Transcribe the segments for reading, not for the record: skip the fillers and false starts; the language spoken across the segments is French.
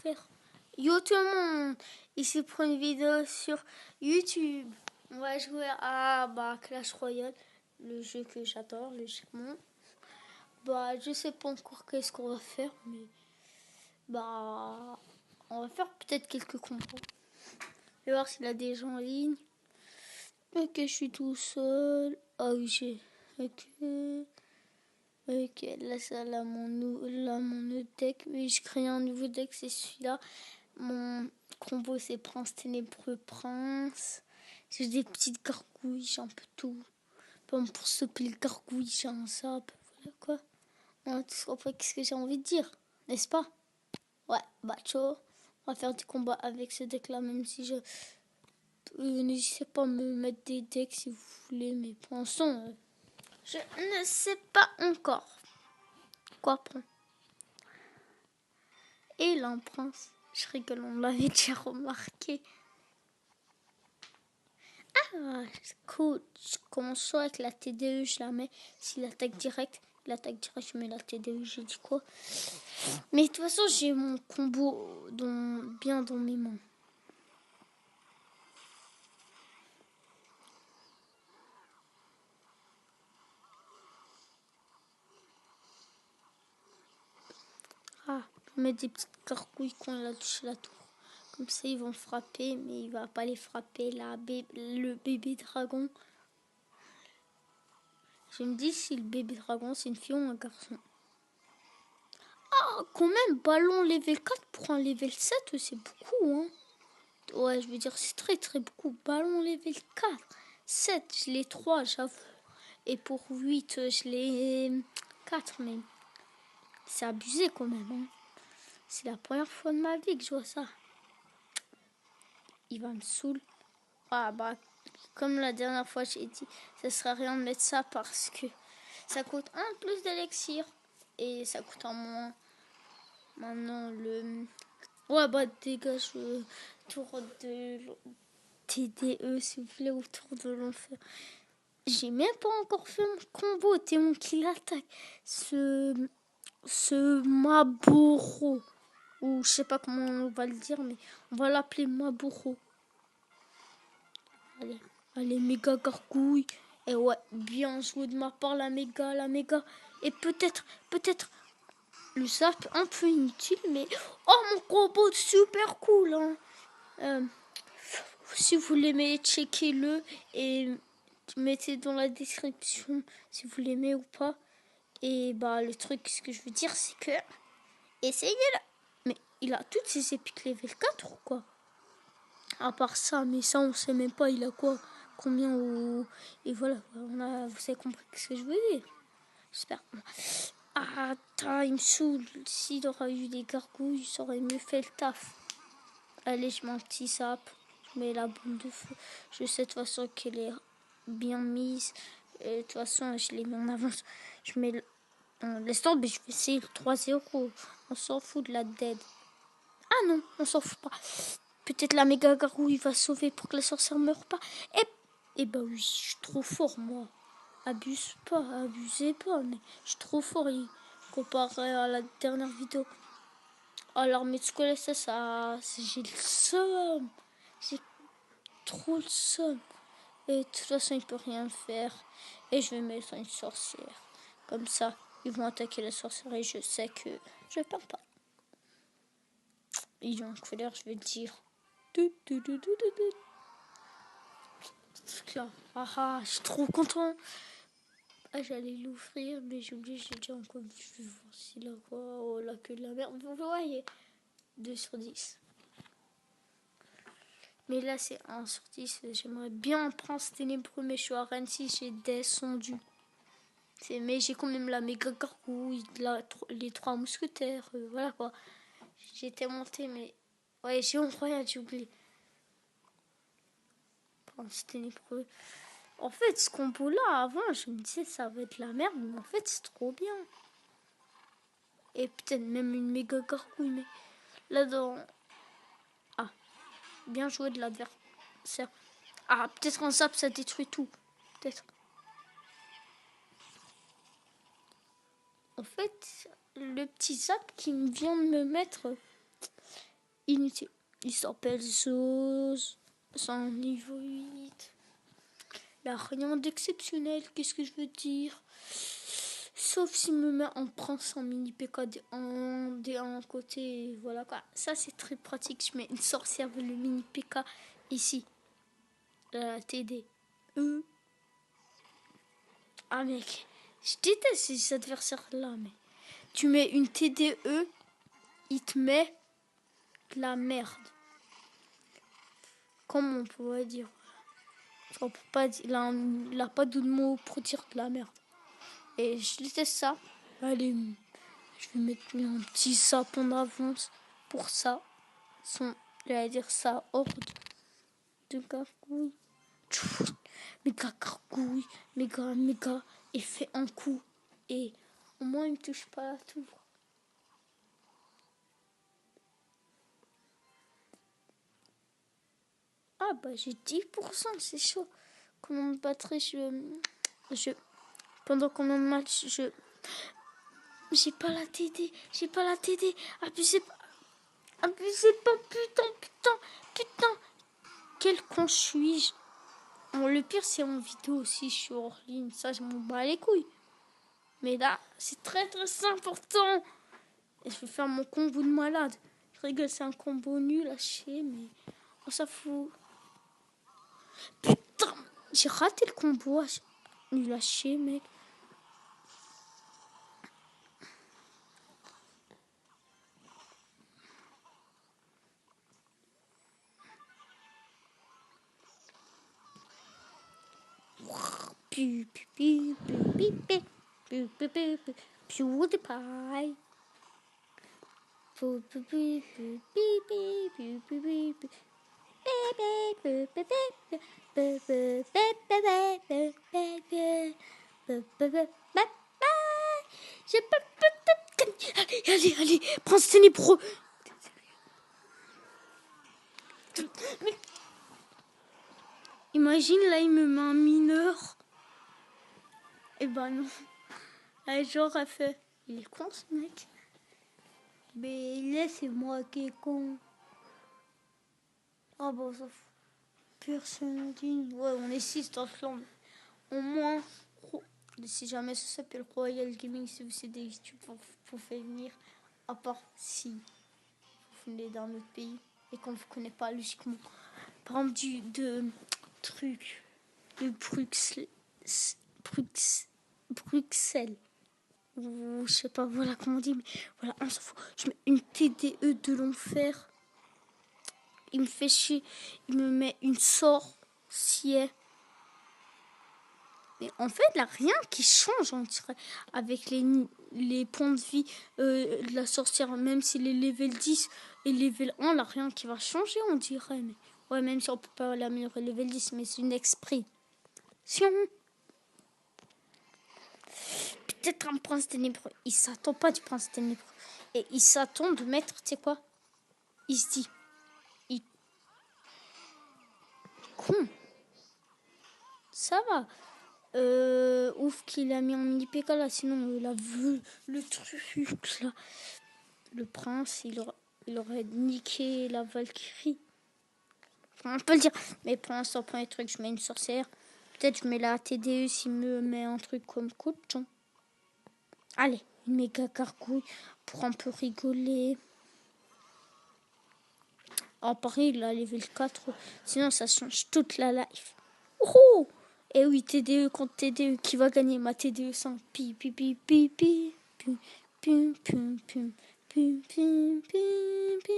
faire. Yo tout le monde, ici pour une vidéo sur YouTube. On va jouer à Clash Royale, le jeu que j'adore logiquement. Je sais pas encore qu'est-ce qu'on va faire, mais on va faire peut-être quelques combos. Je vais voir s'il y a des gens en ligne. Ok, je suis tout seul. Ah oui, Ok, là, ça, là, mon autre deck. Mais je crée un nouveau deck, c'est celui-là. Mon combo, c'est Prince Ténébreux, Prince. J'ai des petites gargouilles, j'ai un peu tout. Pour stopper le gargouille, j'ai un sap. Voilà quoi. On a tous compris ce que j'ai envie de dire, n'est-ce pas? Ouais, chaud. On va faire des combats avec ce deck-là, même si je... n'hésitez pas à me mettre des decks si vous voulez, mais pour l'instant... je ne sais pas encore quoi prendre. Et là, un prince. Je rigole, on l'avait déjà remarqué. Ah, c'est cool. Je commence soit avec la TDE, je la mets. S'il attaque direct, je mets la TDE, j'ai dit quoi. Mais de toute façon, j'ai mon combo bien dans mes mains. Je mets des petites gargouilles quand il a touché la tour. Comme ça, ils vont frapper, mais il va pas les frapper. Le bébé dragon. Je me dis si le bébé dragon, c'est une fille ou un garçon. Ah, quand même, ballon level 4 pour un level 7, c'est beaucoup, hein. Ouais, je veux dire, c'est très très beaucoup. Ballon level 4. 7, je l'ai 3, j'avoue. Et pour 8, je l'ai 4, mais c'est abusé quand même, hein. C'est la première fois de ma vie que je vois ça. Il va me saouler. Comme la dernière fois j'ai dit, ça sert à rien de mettre ça parce que ça coûte un plus d'élixir et ça coûte un moins. Maintenant dégage tour de TDE s'il vous plaît, autour de l'enfer. J'ai même pas encore fait mon combo, Théon qui l'attaque. Ce Maburo, ou je sais pas comment on va le dire, mais on va l'appeler Maburo. Allez, méga gargouille. Et ouais, bien joué de ma part, la méga. Et peut-être, le zap un peu inutile, mais... Oh, mon combo super cool, hein. Si vous l'aimez, checkez-le et mettez dans la description si vous l'aimez ou pas. Et le truc, ce que je veux dire, c'est que... essayez-le. Mais il a toutes ses épiques level 4 ou quoi? À part ça, mais ça, on sait même pas, il a quoi? Combien ou... Et voilà, vous avez compris ce que je veux dire. J'espère. Ah, il me saoule. S'il aurait eu des gargouilles, ça aurait mieux fait le taf. Allez, je mets un petit sap. Je mets la boule de feu. Je sais de toute façon qu'elle est bien mise. Et de toute façon, je l'ai mis en avance. Je mets... laisse tomber, je vais essayer le 3-0. On s'en fout de la dead. Ah non, on s'en fout pas. Peut-être la méga gargouille va sauver pour que la sorcière meure pas. Et oui, je suis trop fort, moi. Abusez pas, mais je suis trop fort comparé à la dernière vidéo. Alors, mais tu connais ça, j'ai le seum. J'ai trop le seum. Et de toute façon, il peut rien faire. Et je vais mettre une sorcière. Comme ça, ils vont attaquer la sorcière et je sais que je perds pas. Ils ont une couleur, je vais le dire. Je suis trop content. J'allais l'ouvrir, mais j'ai oublié, j'ai déjà encore vu. Je vais voir s'il a quoi. Oh là, que de la merde. Vous voyez, 2 sur 10. Mais là, c'est 1 sur 10. J'aimerais bien prendre ce ténébreux, mais je suis à Rennes 6, j'ai descendu. Mais j'ai quand même la méga gargouille, les 3 mousquetaires. Voilà quoi. J'étais monté, mais. Ouais, j'ai oublié. Prendre ce ténébreux. En fait, ce combo-là, avant, je me disais ça va être la merde, mais en fait, c'est trop bien. Et peut-être même une méga gargouille, mais là-dedans... Ah, bien joué de l'adversaire. Ah, peut-être un zap, ça détruit tout. Peut-être. En fait, le petit zap qui vient de me mettre, inutile. Il s'appelle Zose. C'est un niveau 8. Il n'y a rien d'exceptionnel, qu'est-ce que je veux dire? Sauf s'il me met en prince en mini PK en D1 côté, voilà quoi. Ça c'est très pratique, je mets une sorcière avec le mini PK ici. La TD. Ah mec, je déteste ces adversaires là, mais tu mets une TDE, il te met de la merde. Comment on pourrait dire? On peut pas dire, il a pas d'autre mot pour dire de la merde. Et je déteste ça. Allez, je vais mettre un petit sapin d'avance pour ça. J'allais dire ça, horde de gargouilles. Méga gargouille, méga, et fait un coup. Et au moins, il me touche pas à tout. Ah bah j'ai 10%, c'est chaud. Comment me battrai je pendant combien de matchs j'ai pas la TD, abusez pas, putain, quel con suis-je. Bon, le pire c'est en vidéo aussi, je suis hors ligne, ça je m'en bats les couilles. Mais là, c'est très important. Et je vais faire mon combo de malade. Je rigole, c'est un combo nul à chier, mais on s'en fout. Putain, j'ai raté le combo. Nul à chier, mec. PewDiePie. Allez, prends ce ténébreux. Imagine, là, il me met un mineur. Eh ben non. Là, genre, elle fait... Il est con, ce mec. Mais là, c'est moi qui est con. Ah bon, ça fout. Personne digne. Ouais, on est 6 dans ce land. Au moins, si jamais ça s'appelle Royal Gaming, si vous êtes des YouTube, vous pouvez venir. À part si vous venez d'un autre pays et qu'on ne vous connaît pas logiquement. Par exemple, de Bruxelles. Ou je sais pas, voilà comment on dit, mais voilà, on s'en fout. Je mets une TDE de l'enfer. Il me fait chier. Il me met une sorcière. Mais en fait, il n'y a rien qui change, on dirait, avec les points de vie de la sorcière. Même si les level 10 et level 1, il n'y a rien qui va changer, on dirait. Mais, ouais, même si on ne peut pas l'améliorer level 10, mais c'est une exprès. Si on... Peut-être un prince ténébreux. Il s'attend pas du prince ténébreux. Et il s'attend de mettre, tu sais quoi? Il se dit... Con. Ça va. Ouf qu'il a mis en mini PK là, sinon il a vu le truc là. Le prince, il aurait niqué la Valkyrie. Enfin, on peut le dire. Mais pour l'instant, premier truc, je mets une sorcière. Peut-être je mets la TDE s'il me met un truc comme coach. Allez, une méga gargouille pour un peu rigoler. En Paris, il a level 4. Sinon, ça change toute la life. Oh! Et oui, TDE contre TDE, qui va gagner ma TDE 100? Pi, pi, pi, pi, pi, pi, pi, pi, pi, pi, pi, pi, pi.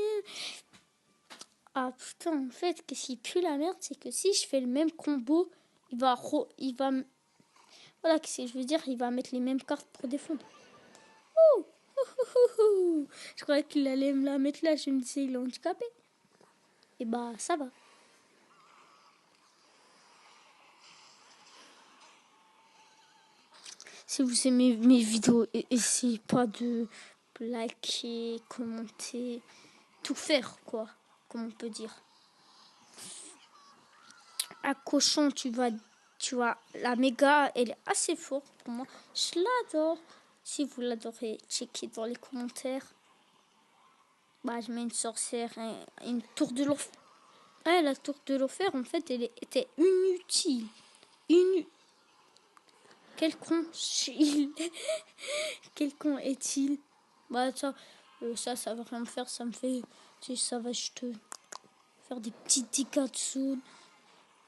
Ah putain, en fait, qu'est-ce qui pue la merde, c'est que si je fais le même combo, il va voilà, qu'est-ce que je veux dire, il va mettre les mêmes cartes pour défendre. Oh, je croyais qu'il allait me la mettre là, je me disais, il est handicapé. Et bah, ça va. Si vous aimez mes vidéos, essayez pas de liker, commenter, tout faire, quoi, comme on peut dire. À cochon, tu vois, la méga, elle est assez forte pour moi. Je l'adore. Si vous l'adorez, checkez dans les commentaires. Bah, je mets une sorcière et une tour de l'enfer. Ah, la tour de l'enfer, en fait, elle était inutile. Quel con Quel con est-il? Bah, ça va rien me faire. Ça me fait. Ça va juste faire des petits dégâts de sol.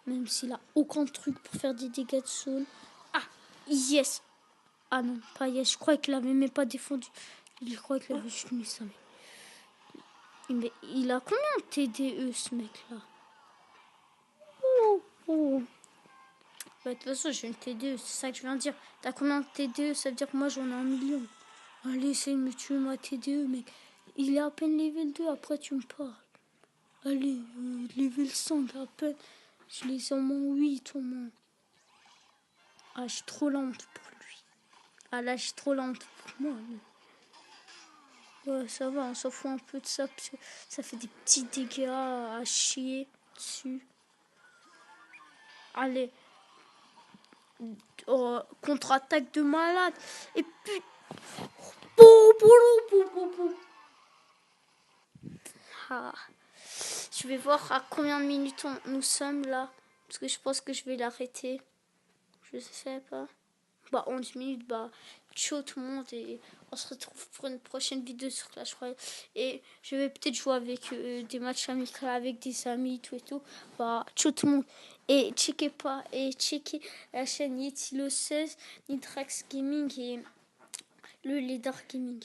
Même s'il a aucun truc pour faire des dégâts de sol. Ah, yes! Ah non, pas yes. Je crois qu'il avait même pas défendu. Je crois qu'il avait juste mis ça. Mais il a combien de TDE, ce mec-là? Oh. Bah, de toute façon, j'ai une TDE, c'est ça que je viens de dire. T'as combien de TDE? Ça veut dire que moi, j'en ai 1 million. Allez, essaye de me tuer ma TDE, mec. Il est à peine level 2, après tu me parles. Allez, level 5 à peine. Je l'ai au moins 8 au moins. Ah, je suis trop lente pour lui. Ah là, je suis trop lente pour moi. Ouais, ça va, on s'en fout un peu de ça, parce que ça fait des petits dégâts à chier dessus. Allez. Oh, contre-attaque de malade. Et puis... Ah. Je vais voir à combien de minutes nous sommes là. Parce que je pense que je vais l'arrêter. Je sais pas. Bah 11 minutes, bah ciao tout le monde et on se retrouve pour une prochaine vidéo sur Clash Royale. Et je vais peut-être jouer avec des matchs amicaux avec des amis tout et tout. Bah ciao tout le monde. Et checkez la chaîne Yetilo 16, Nitrax Gaming et le Leader Gaming.